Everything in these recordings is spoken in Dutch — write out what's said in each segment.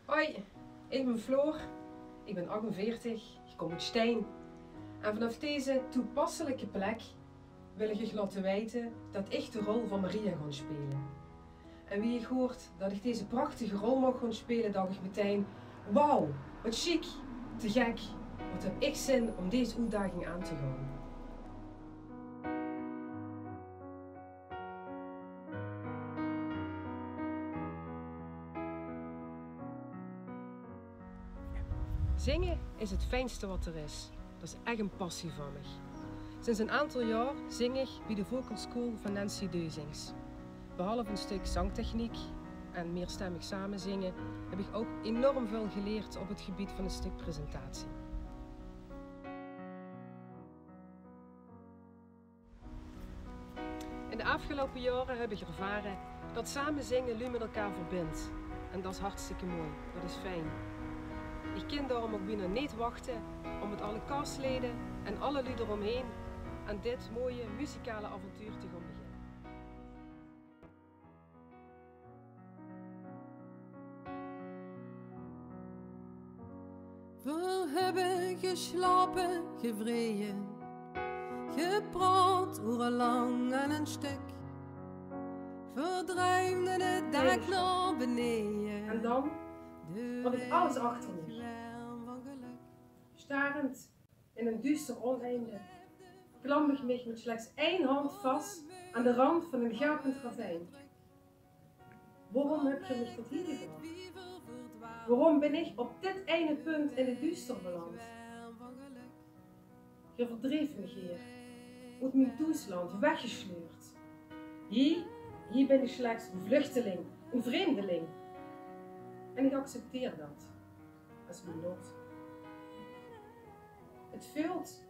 Hoi, ik ben Floor, ik ben 48, ik kom uit Stein. En vanaf deze toepasselijke plek wil ik je laten weten dat ik de rol van Maria ga spelen. En wie ik hoort dat ik deze prachtige rol mag gaan spelen, dacht ik meteen, wauw, wat chic, te gek, wat heb ik zin om deze uitdaging aan te gaan. Zingen is het fijnste wat er is. Dat is echt een passie van me. Sinds een aantal jaar zing ik bij de Vocal School van Nancy Deuzings. Behalve een stuk zangtechniek en meerstemmig samenzingen heb ik ook enorm veel geleerd op het gebied van een stuk presentatie. In de afgelopen jaren heb ik ervaren dat samen zingen jullie met elkaar verbindt. En dat is hartstikke mooi, dat is fijn. Ik kan daarom ook bijna niet wachten om met alle castleden en alle lui eromheen aan dit mooie muzikale avontuur te gaan beginnen. We hebben geslapen, gevreden, gepraat urenlang aan een stuk. Verdrijven het dak naar beneden. En dan had ik alles achter me. Starend in een duister oneinde klamp ik me met slechts één hand vast aan de rand van een gapend ravijn. Waarom heb je me tot hier gebracht? Waarom ben ik op dit ene punt in het duister beland? Je verdreef me hier, uit mijn toestand, weggesleurd. Hier ben ik slechts een vluchteling, een vreemdeling. En ik accepteer dat als mijn lot. Het voelt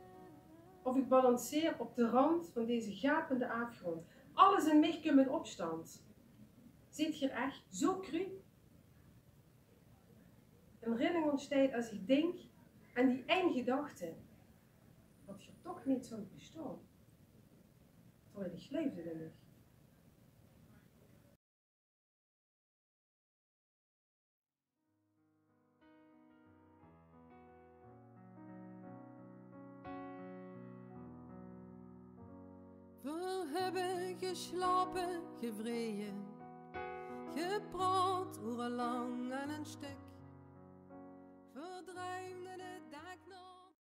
of ik balanceer op de rand van deze gapende afgrond. Alles in mij komt in opstand. Zit je echt zo cru? Een rilling ontstaat als ik denk aan die één gedachte. Dat je toch niet zou bestaan. Terwijl ik leefde in mij. We hebben geslapen, gevreden, gepraat urenlang aan een stuk. Verdrijven het dak nog.